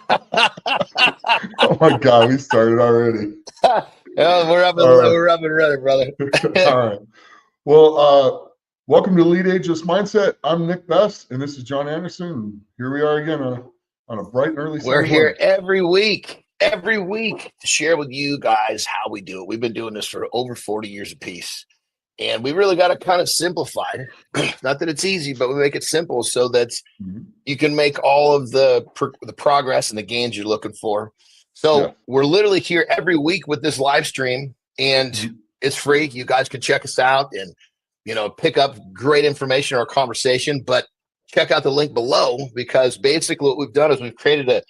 Oh my God, we started already. Oh, All right. we're up and running, brother. All right. Well, welcome to Elite Ageless Mindset. I'm Nick Best, and this is Jon Andersen. And here we are again on a bright and early We're Sunday here morning. every week to share with you guys how we do it. We've been doing this for over 40 years apiece. And we really got to kind of simplify it. Not that it's easy, but we make it simple so that you can make all of the progress and the gains you're looking for. So we're literally here every week with this live stream, and it's free. You guys can check us out and, pick up great information or conversation, but check out the link below, because basically what we've done is we've created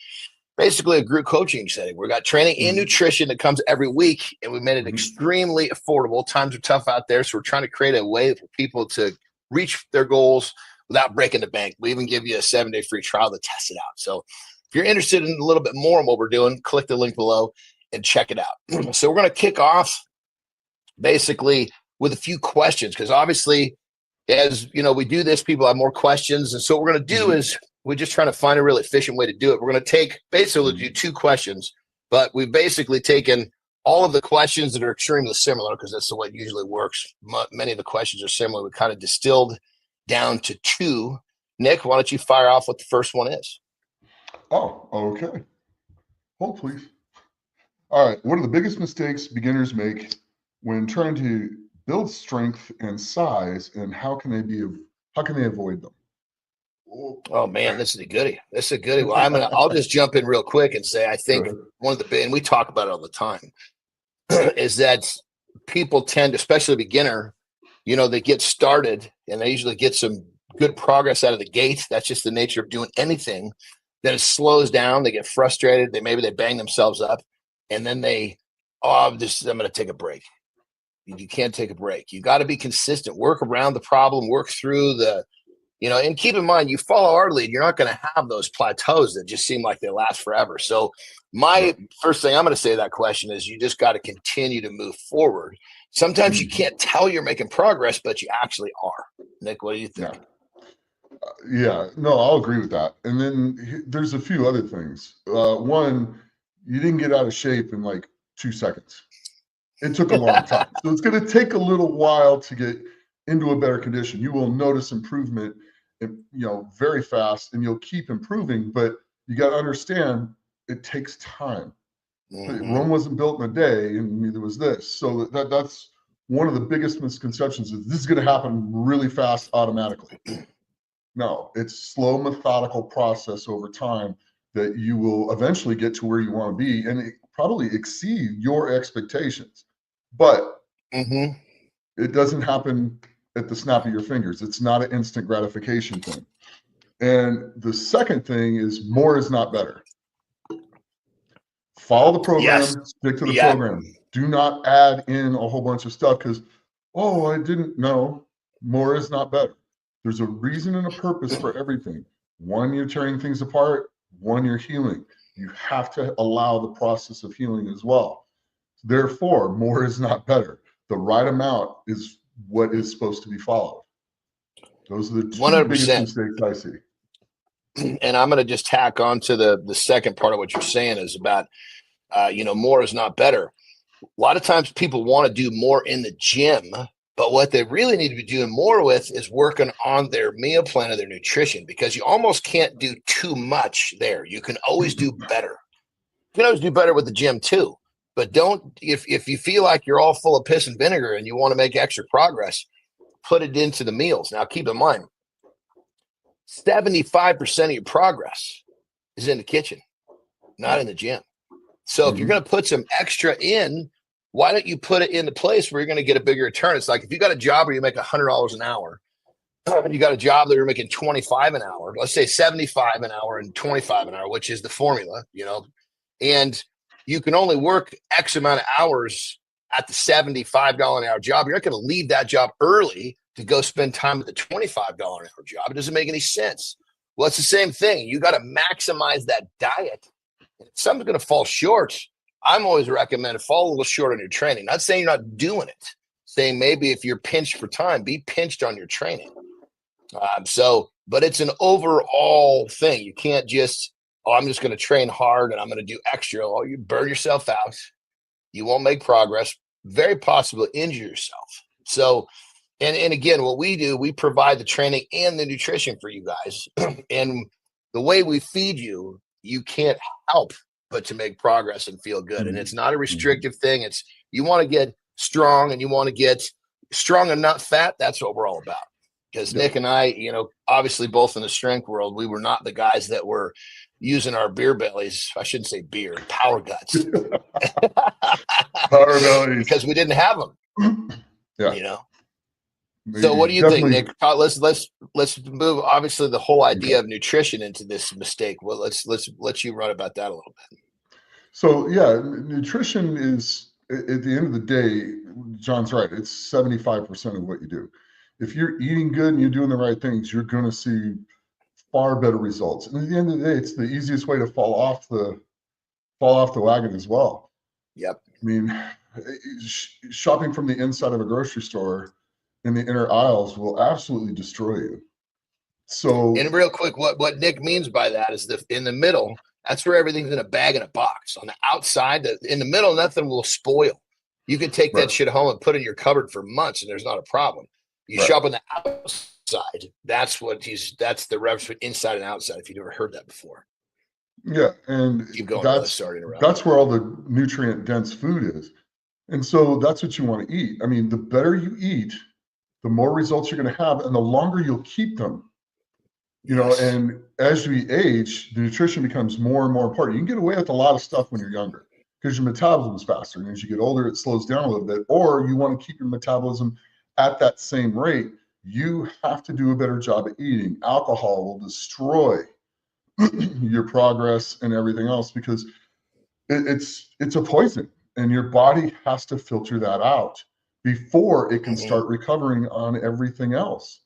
basically a group coaching setting. We've got training and nutrition that comes every week, and we made it extremely affordable. Times are tough out there, so we're trying to create a way for people to reach their goals without breaking the bank. We even give you a 7-day free trial to test it out. So if you're interested in a little bit more on what we're doing, click the link below and check it out. So we're going to kick off basically with a few questions, because obviously, as we do this, people have more questions. And so what we're going to do is we're just trying to find a really efficient way to do it. We're going to basically do 2 questions, but we've basically taken all of the questions that are extremely similar, because that's the way it usually works. Many of the questions are similar. We kind of distilled down to 2. Nick, why don't you fire off what the first one is? Oh, okay. Hold, please. All right. What are the biggest mistakes beginners make when trying to build strength and size, and how can they avoid them? Oh man, this is a goodie. Well, I'll just jump in real quick and say, I think one of the big, and we talk about it all the time, is that people tend, especially a beginner, they get started and they usually get some good progress out of the gate. That's just the nature of doing anything. Then it slows down. They get frustrated. Maybe they bang themselves up, and then I'm going to take a break. You can't take a break. You got to be consistent. Work around the problem. Work through and keep in mind, you follow our lead, you're not going to have those plateaus that just seem like they last forever. So my first thing I'm going to say to that question is you just got to continue to move forward. Sometimes you can't tell you're making progress, but you actually are. Nick, what do you think? No, I'll agree with that. And then there's a few other things. One, you didn't get out of shape in like 2 seconds. It took a long time. So it's going to take a little while to get into a better condition. You will notice improvement, very fast, and you'll keep improving, but you got to understand it takes time. Rome wasn't built in a day, and neither was this. So that's one of the biggest misconceptions, is this is going to happen really fast automatically. No, it's slow, methodical process over time that you will eventually get to where you want to be, and it probably exceed your expectations. But it doesn't happen at the snap of your fingers. It's not an instant gratification thing. And the second thing is, more is not better. Follow the program, stick to the program. Do not add in a whole bunch of stuff because, I didn't know. More is not better. There's a reason and a purpose for everything. One, you're tearing things apart. One, you're healing. You have to allow the process of healing as well. Therefore, more is not better. The right amount is what is supposed to be followed. Those are the 2 100%. Biggest mistakes I see. And I'm going to just tack on to the second part of what you're saying is about, more is not better. A lot of times people want to do more in the gym, but what they really need to be doing more with is working on their meal plan and their nutrition, because you almost can't do too much there. You can always do better. You can always do better with the gym too. But if you feel like you're all full of piss and vinegar and you want to make extra progress, put it into the meals. Now, keep in mind, 75% of your progress is in the kitchen, not in the gym. So if you're going to put some extra in, why don't you put it in the place where you're going to get a bigger return? It's like if you got a job where you make $100 an hour, and you got a job that you're making $25 an hour, let's say $75 an hour and $25 an hour, which is the formula, and you can only work X amount of hours at the $75 an hour job. You're not going to leave that job early to go spend time at the $25 an hour job. It doesn't make any sense. Well, it's the same thing. You got to maximize that diet. If something's going to fall short, I'm always recommend fall a little short on your training. Not saying you're not doing it. Saying maybe if you're pinched for time, be pinched on your training. But it's an overall thing. You can't just oh, I'm just going to train hard and I'm going to do extra. Oh, you burn yourself out. You won't make progress, very possibly injure yourself. So, and again, what we do, we provide the training and the nutrition for you guys. And the way we feed you, you can't help but to make progress and feel good. And it's not a restrictive thing. It's, you want to get strong and you want to get strong and not fat. That's what we're all about. Because Nick and I, you know, obviously both in the strength world, we were not the guys that were using our beer bellies. I shouldn't say beer, power guts. Power bellies. Because we didn't have them. Yeah. You know. So what do you think, Nick? Let's move obviously the whole idea of nutrition into this mistake. Well, let's let you run about that a little bit. So yeah, nutrition is, at the end of the day, John's right. It's 75% of what you do. If you're eating good and you're doing the right things, you're going to see far better results. And at the end of the day, it's the easiest way to fall off the wagon as well. Yep. I mean, shopping from the inside of a grocery store in the inner aisles will absolutely destroy you. So, and real quick, what Nick means by that is in the middle, that's where everything's in a bag and a box. On the outside, in the middle, nothing will spoil. You can take that shit home and put it in your cupboard for months, and there's not a problem. You shop on the outside. That's the reference between inside and outside. If you've never heard that before. Yeah, and keep going. That's where all the nutrient dense food is, and so that's what you want to eat. I mean, the better you eat, the more results you're going to have, and the longer you'll keep them. You know, and as we age, the nutrition becomes more and more important. You can get away with a lot of stuff when you're younger because your metabolism is faster, and as you get older, it slows down a little bit. Or you want to keep your metabolism at that same rate. You have to do a better job at eating. Alcohol will destroy your progress and everything else because it's a poison, and your body has to filter that out before it can start recovering on everything else.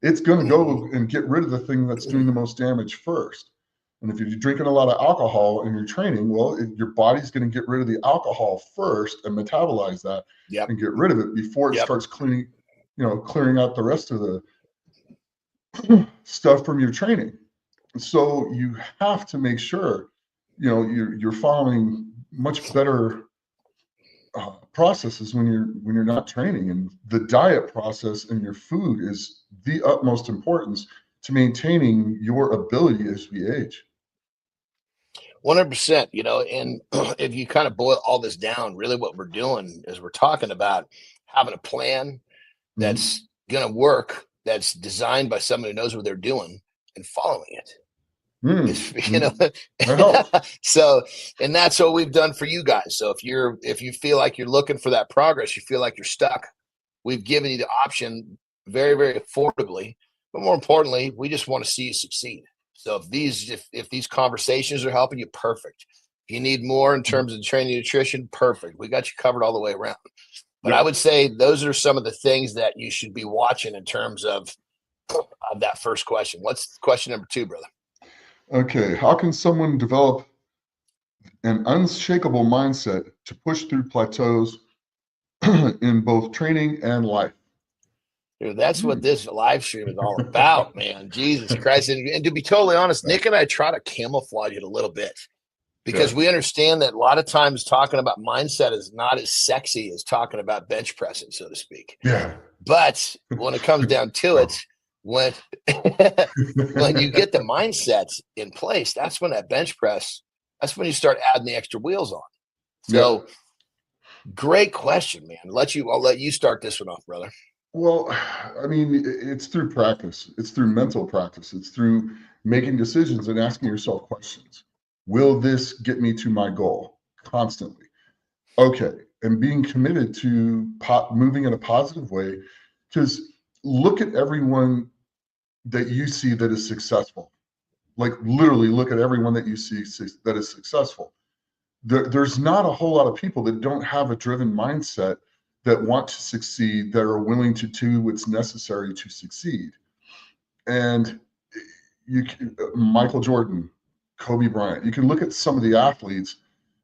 It's going to go and get rid of the thing that's doing the most damage first. And if you're drinking a lot of alcohol in your training, well, your body's going to get rid of the alcohol first and metabolize that and get rid of it before it starts clearing out the rest of the stuff from your training. So you have to make sure, you know, you're following much better processes when you're not training, and the diet process and your food is the utmost importance to maintaining your ability as we age. 100%. You know, and if you kind of boil all this down, really what we're doing is we're talking about having a plan that's going to work, that's designed by someone who knows what they're doing and following it. You know, so, and that's what we've done for you guys. So if you feel like you're looking for that progress, you feel like you're stuck, we've given you the option very, very affordably. But more importantly, we just want to see you succeed. So if these conversations are helping you, perfect. If you need more in terms of training nutrition, perfect. We got you covered all the way around. But I would say those are some of the things that you should be watching in terms of that first question. What's question number 2, brother? Okay, how can someone develop an unshakable mindset to push through plateaus in both training and life? Dude, that's what this live stream is all about, man. Jesus Christ. And to be totally honest, Nick and I try to camouflage it a little bit because we understand that a lot of times talking about mindset is not as sexy as talking about bench pressing, so to speak. Yeah. But when it comes down to it, when you get the mindset in place, that's when that bench press, that's when you start adding the extra wheels on. So great question, man. I'll let you start this one off, brother. Well, I mean, it's through practice. It's through mental practice. It's through making decisions and asking yourself questions. Will this get me to my goal? Constantly. Okay. And being committed to moving in a positive way, because look at everyone that you see that is successful. Like literally look at everyone that you see that is successful. There's not a whole lot of people that don't have a driven mindset, that want to succeed, that are willing to do what's necessary to succeed. And Michael Jordan, Kobe Bryant, you can look at some of the athletes.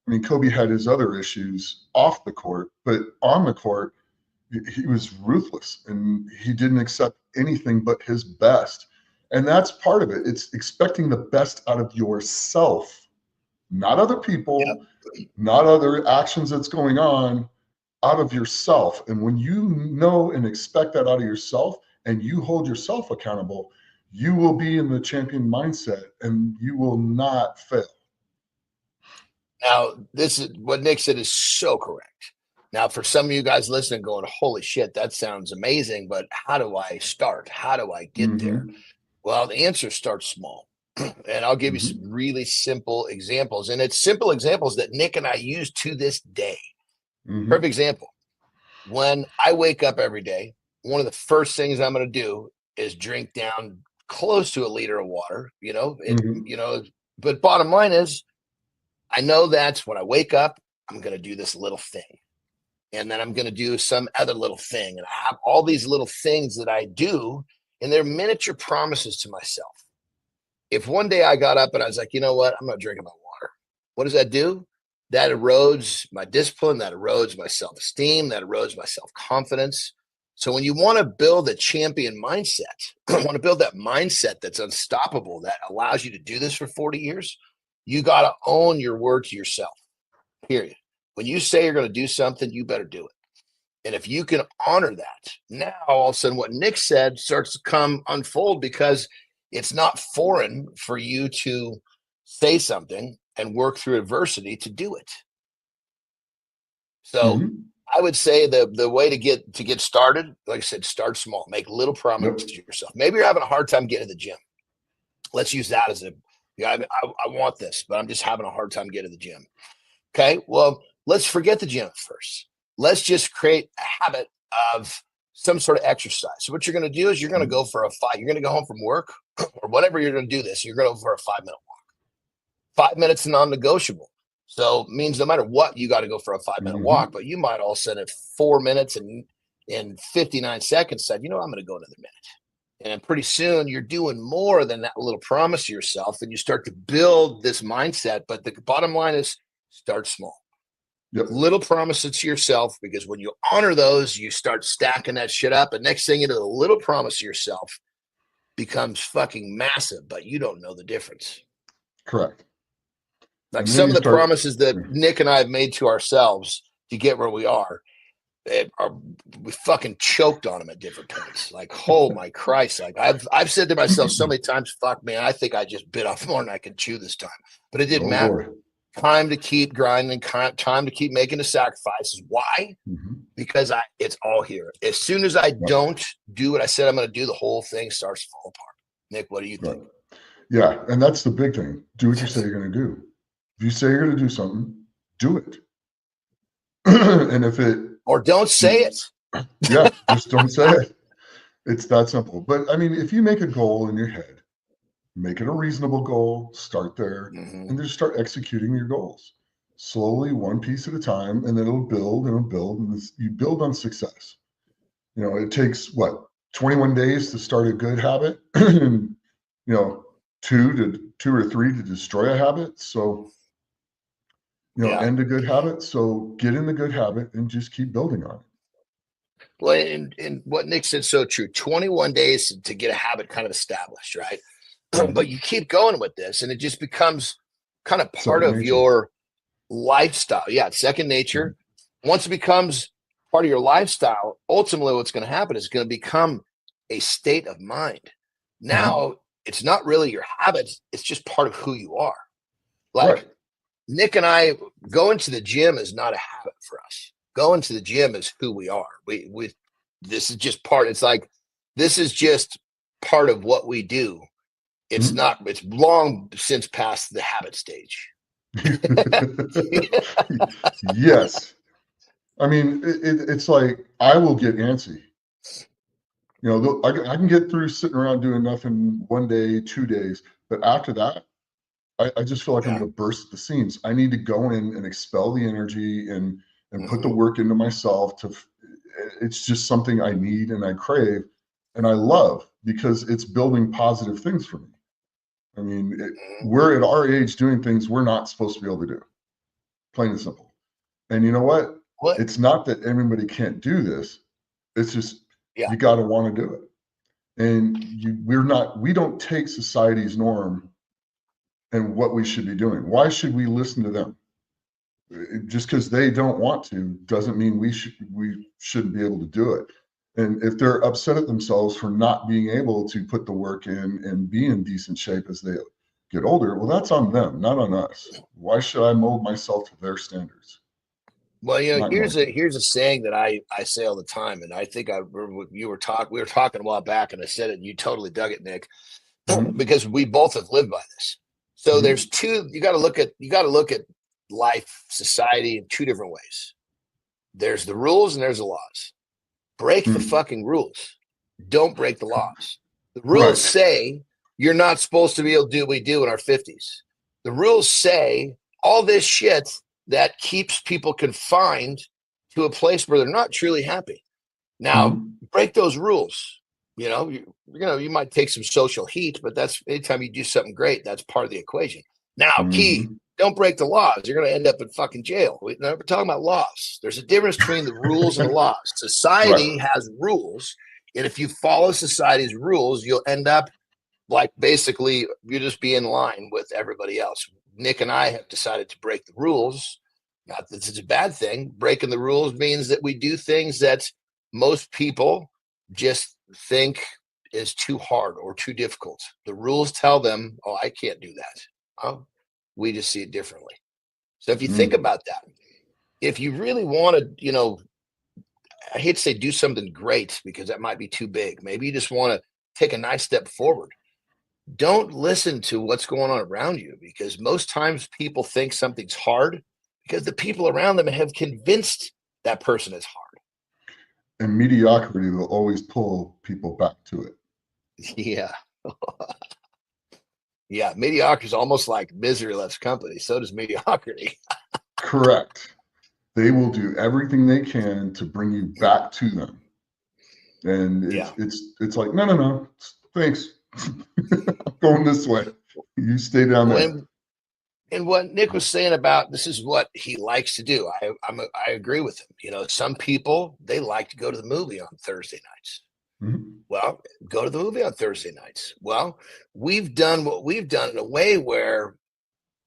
I mean, Kobe had his other issues off the court, but on the court, he was ruthless and he didn't accept anything but his best. And that's part of it. It's expecting the best out of yourself, not other people, not other actions that's going on, out of yourself. And when you know and expect that out of yourself and you hold yourself accountable, you will be in the champion mindset and you will not fail. Now, this is what Nick said is so correct. Now, for some of you guys listening, going, holy shit, that sounds amazing, but how do I start? How do I get there? Well, the answer starts small. And I'll give you some really simple examples. And it's simple examples that Nick and I use to this day. Perfect example. When I wake up every day, one of the first things I'm going to do is drink down close to a liter of water, but bottom line is, I know that's when I wake up, I'm going to do this little thing. And then I'm going to do some other little thing. And I have all these little things that I do, and they're miniature promises to myself. If one day I got up and I was like, you know what, I'm not drinking my water. What does that do? That erodes my discipline, that erodes my self-esteem, that erodes my self-confidence. So when you want to build a champion mindset, want to build that mindset that's unstoppable, that allows you to do this for 40 years, you got to own your word to yourself, period. When you say you're going to do something, you better do it. And if you can honor that, now all of a sudden what Nick said starts to unfold, because it's not foreign for you to say something and work through adversity to do it. So I would say the way to get started, like I said, start small, make little promises to yourself. Maybe you're having a hard time getting to the gym. Let's use that as I want this, but I'm just having a hard time getting to the gym. Okay, well, let's forget the gym first. Let's just create a habit of some sort of exercise. So what you're going to do is you're going to go for you're going to go home from work or whatever you're going to do this. You're going to go for a 5-minute walk. 5 minutes non-negotiable. So it means no matter what, you got to go for a 5-minute walk, but you might all of a sudden at 4 minutes and 59 seconds said, I'm going to go another minute. And pretty soon you're doing more than that little promise to yourself, and you start to build this mindset. But the bottom line is start small. Little promises to yourself, because when you honor those, you start stacking that shit up. And next thing you know, the little promise to yourself becomes fucking massive, but you don't know the difference. Correct. Like some of the promises that Nick and I have made to ourselves to get where we are, we fucking choked on them at different points. Like, oh my Christ. Like I've said to myself so many times, fuck man, I think I just bit off more than I could chew this time, but it didn't matter. Boy. Time to keep grinding, time to keep making the sacrifices. Why? Because it's all here. As soon as I don't do what I said I'm going to do, the whole thing starts to fall apart. Nick, what do you think? Yeah, and that's the big thing. Do what you say you're going to do. If you say you're going to do something, do it. And if it... Or don't say it. Yeah, just don't say it. It's that simple. But I mean, if you make a goal in your head, make it a reasonable goal, start there, and just start executing your goals. Slowly, one piece at a time, and then it'll build, and you build on success. It takes, 21 days to start a good habit, and, 2 or 3 to destroy a habit. So, end a good habit. So get in the good habit and just keep building on it. Well, and what Nick said so true. 21 days to get a habit kind of established, right? But you keep going with this, and it just becomes kind of part of your lifestyle. Yeah, it's second nature. Once it becomes part of your lifestyle, ultimately what's going to happen is going to become a state of mind. Now, it's not really your habits. It's just part of who you are. Like Nick and I, going to the gym is not a habit for us. Going to the gym is who we are. This is just part. It's like, this is just part of what we do. It's not, it's long since past the habit stage. Yes. I mean, it's like, I will get antsy. I can get through sitting around doing nothing 1 day, 2 days, but after that, I just feel like I'm going to burst at the seams. I need to go in and expel the energy and put the work into myself. It's just something I need and I crave and I love, because it's building positive things for me. I mean, we're at our age doing things we're not supposed to be able to do, plain and simple. And you know what? It's not that everybody can't do this. It's just, you got to want to do it. And we don't take society's norm and what we should be doing. Why should we listen to them? Just because they don't want to doesn't mean we shouldn't be able to do it. And if they're upset at themselves for not being able to put the work in and be in decent shape as they get older, well, that's on them, not on us. Why should I mold myself to their standards? Well, Not here's a saying that I say all the time, and I think we were talking a while back, and I said it, and you totally dug it, Nick, because we both have lived by this. So there's you got to look at life, society in two different ways. There's the rules and there's the laws. Break the fucking rules. Don't break the laws. The rules say you're not supposed to be able to do what we do in our 50s. The rules say all this shit that keeps people confined to a place where they're not truly happy. Now, break those rules. You might take some social heat, but that's anytime you do something great, that's part of the equation. Now, key, don't break the laws. You're going to end up in fucking jail. We're talking about laws. There's a difference between the rules and the laws. Society has rules, and if you follow society's rules, you'll end up like basically you just be in line with everybody else. Nick and I have decided to break the rules. Not that it's a bad thing. Breaking the rules means that we do things that most people just think is too hard or too difficult. The rules tell them, oh, I can't do that. Oh, we just see it differently. So if you think about that, if you really want to, I hate to say do something great because that might be too big. Maybe you just want to take a nice step forward. Don't listen to what's going on around you, because most times people think something's hard because the people around them have convinced that person is hard. And mediocrity will always pull people back to it. Yeah. Yeah. Mediocrity is almost like misery loves company. So does mediocrity. Correct. They will do everything they can to bring you back to them. And it's like, no, thanks. I'm going this way. You stay down there. And what Nick was saying about this is what he likes to do. I agree with him. Some people, they like to go to the movie on Thursday nights. Well, go to the movie on Thursday nights. Well, we've done what we've done in a way where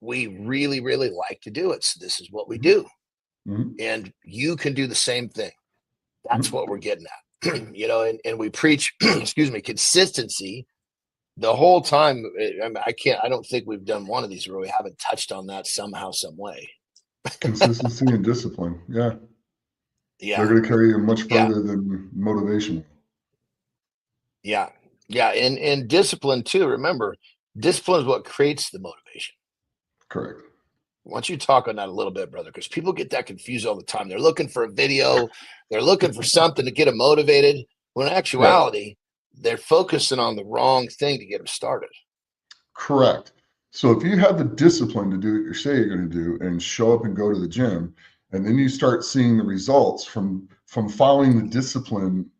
we really, really like to do it. So this is what we do. And you can do the same thing. That's what we're getting at. And we preach, consistency the whole time. I don't think we've done one of these where we haven't touched on that somehow, some way. Consistency and discipline. Yeah. Yeah. They're going to carry you much further than motivation. Yeah. Yeah. And discipline too. Remember, discipline is what creates the motivation. Correct. Why don't you talk on that a little bit, brother? Because people get that confused all the time. They're looking for a video. They're looking for something to get them motivated. When in actuality, they're focusing on the wrong thing to get them started. Correct. So if you have the discipline to do what you say you're going to do and show up and go to the gym, and then you start seeing the results from following the discipline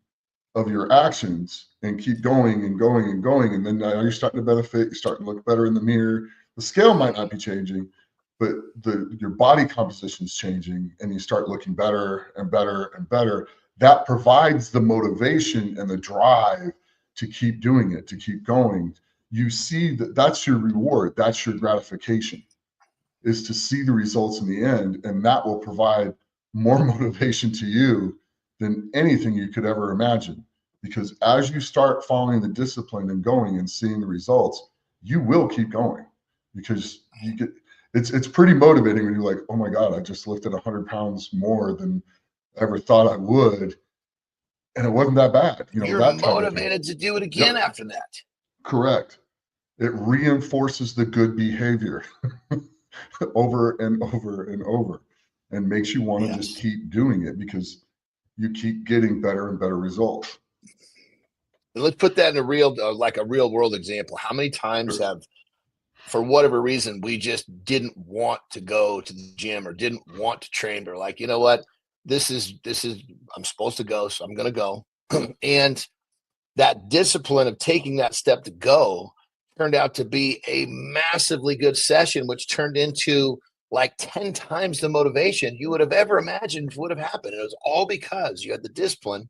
of your actions and keep going and going and going, and then now you're starting to benefit, you're starting to look better in the mirror. The scale might not be changing, but your body composition is changing, and you start looking better and better and better. That provides the motivation and the drive to keep doing it, to keep going. You see that's your reward, that's your gratification, is to see the results in the end, and that will provide more motivation to you than anything you could ever imagine. Because as you start following the discipline and going and seeing the results, you will keep going, because it's pretty motivating when you're like, oh my God, I just lifted 100 pounds more than I ever thought I would. And it wasn't that bad. You're that motivated to do it again after that. Correct. It reinforces the good behavior over and over and over, and makes you want to just keep doing it because you keep getting better and better results. Let's put that in a real world example. How many times have, for whatever reason, we just didn't want to go to the gym or didn't want to train, or like, you know what, this is I'm supposed to go, so I'm going to go. And that discipline of taking that step to go turned out to be a massively good session, which turned into like 10 times the motivation you would have ever imagined would have happened. And it was all because you had the discipline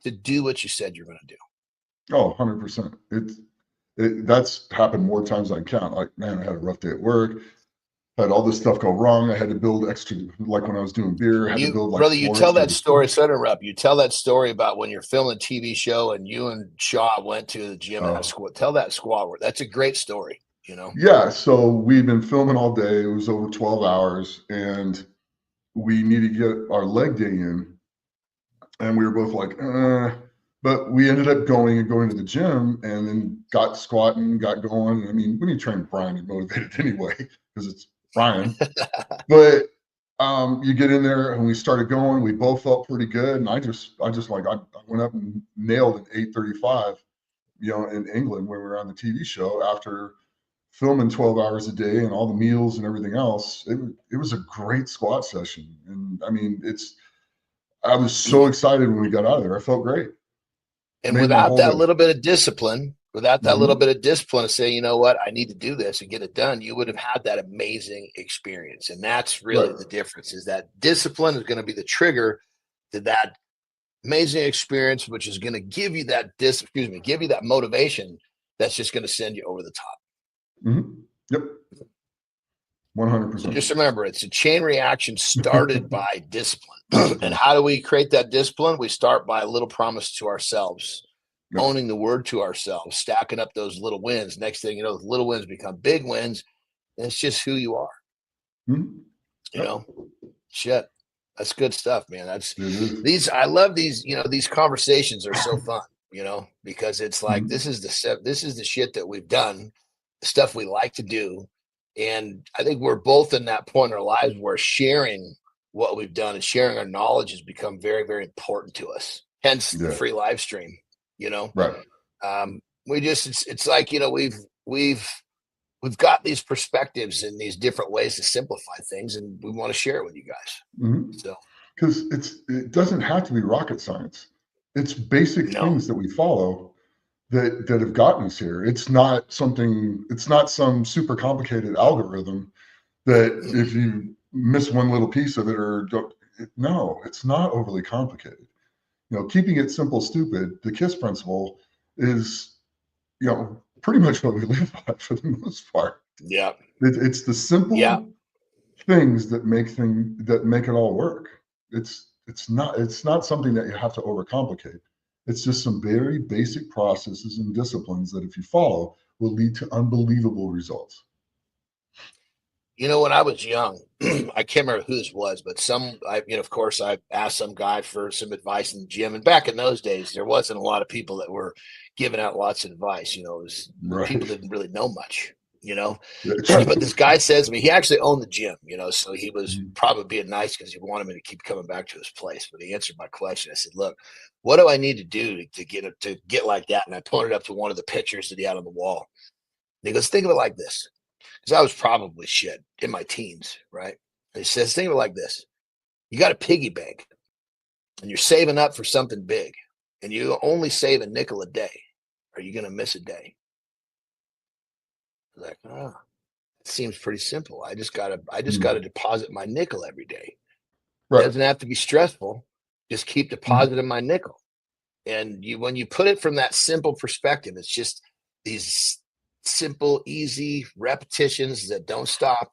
to do what you said you're going to do. Oh, 100%. That's happened more times than I count. Like, man, I had a rough day at work, had all this stuff go wrong. I had to build extra, like when I was doing beer, I had to build like Brother, you 4 tell extra. that story. So to interrupt, you tell that story about when you're filming a TV show and you and Shaw went to the gym and had a squat. Tell that squat word. That's a great story. Yeah. So we've been filming all day. It was over 12 hours, and we needed to get our leg day in. And we were both like, but we ended up going to the gym and then got squatting, got going. I mean, when you train Brian, you're motivated anyway because it's Brian. But you get in there and we started going. We both felt pretty good, and I went up and nailed an 8:35. In England when we were on the TV show after filming 12 hours a day and all the meals and everything else. It was a great squat session, and I mean, I was so excited when we got out of there. I felt great. And Made my without whole that day. little bit of discipline, Mhm. to say, you know what, I need to do this and get it done, you would have had that amazing experience. And that's really Right. the difference, is that discipline is going to be the trigger to that amazing experience, which is going to give you give you that motivation that's just going to send you over the top. Yep. So 100%. just remember, it's a chain reaction started by discipline. And how do we create that discipline? We start by a little promise to ourselves, Yep. owning the word to ourselves, stacking up those little wins. Next thing you know, the little wins become big wins. And it's just who you are. Mhm. You Yep. know, shit. That's good stuff, man. It is. I love these, these conversations are so fun, because it's like, Mhm. this is the shit that we've done, the stuff we like to do. And I think we're both in that point in our lives where sharing what we've done and sharing our knowledge has become very, very important to us. Hence the Yeah. free live stream, you know. Right. We just it's like, we've got these perspectives and these different ways to simplify things, and we want to share it with you guys. So Because it doesn't have to be rocket science. It's basic no. things that we follow that have gotten us here. It's not something. It's not some super complicated algorithm that if you miss one little piece of it no, it's not overly complicated. Keeping it simple, stupid. The KISS principle is, pretty much what we live by for the most part. Yeah. It's the Yeah. simple things that make it all work. It's not something that you have to overcomplicate. It's just some very basic processes and disciplines that if you follow will lead to unbelievable results. When I was young, I can't remember who this was, but of course, I asked some guy for some advice in the gym. And back in those days, there wasn't a lot of people that were giving out lots of advice. People Right. didn't really know much, but this guy says to me, he actually owned the gym, so he was probably being nice because he wanted me to keep coming back to his place. But he answered my question. I said, look, what do I need to do to get like that? And I pointed up to one of the pictures that he had on the wall. And he goes, think of it like this. Because I was probably shit in my teens, right? And he says, think of it like this. You got a piggy bank and you're saving up for something big and you only save a nickel a day. Are you going to miss a day? I was like, oh, it seems pretty simple. I just got to deposit my nickel every day. It Right. doesn't have to be stressful. Just keep depositing my nickel. And when you put it from that simple perspective, it's just these simple, easy repetitions that don't stop.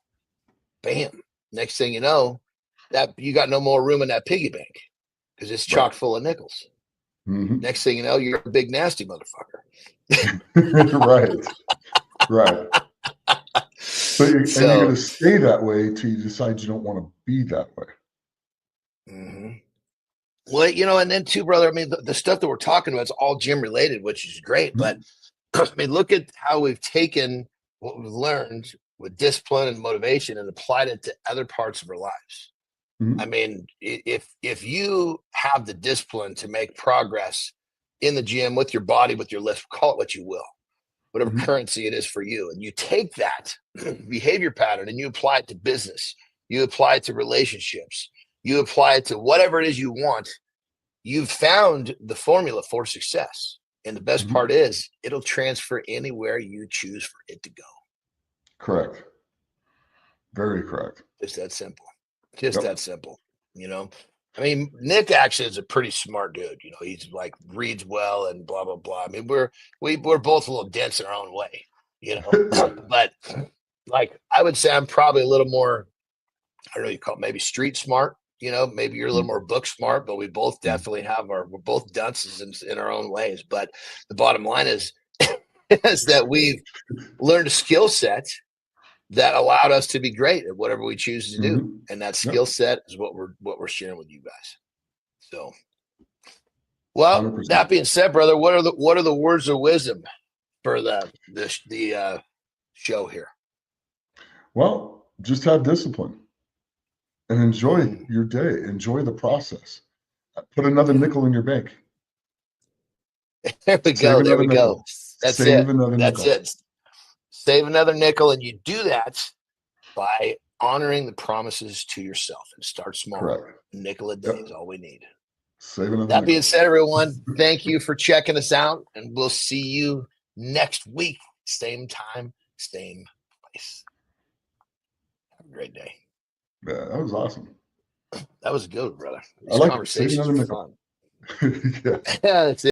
Bam. Next thing you know, that you got no more room in that piggy bank because it's Right. chock full of nickels. Mm-hmm. Next thing you know, you're a big nasty motherfucker. Right. Right. But you're going So, to stay that way till you decide you don't want to be that way. well, and then too, brother, I mean, the stuff that we're talking about is all gym related, which is great. But I mean, look at how we've taken what we've learned with discipline and motivation and applied it to other parts of our lives. I Mm-hmm. mean, if you have the discipline to make progress in the gym with your body, with your lift, call it what you will, whatever Mm-hmm. currency it is for you, and you take that behavior pattern and you apply it to business, you apply it to relationships, you apply it to whatever it is you want, you've found the formula for success. And the best Mm-hmm. part is it'll transfer anywhere you choose for it to go. Correct. Very correct. Just that simple. Just Yep. that simple, you know. I mean, Nick actually is a pretty smart dude. You know, he's like reads well and blah blah blah. I mean, we're both a little dense in our own way, you know. But like, I would say I'm probably a little more, I don't know, you call it maybe street smart. You know, maybe you're a little more book smart, but we both definitely we're both dunces in our own ways. But the bottom line is is that we've learned a skill set that allowed us to be great at whatever we choose to do. And that skill set is what we're sharing with you guys. So, well, 100%. that being said, brother, what are the words of wisdom for the show here? Well, just have discipline and enjoy your day. Enjoy the process. Put another nickel in your bank. There we go. There we go. That's it. That's it. Save another nickel, and you do that by honoring the promises to yourself and start small. Correct. A nickel a day is all we need. That being said, everyone, thank you for checking us out, and we'll see you next week. Same time, same place. Have a great day. Yeah, that was awesome. That was good, brother. These conversations were fun. Yeah, that's it.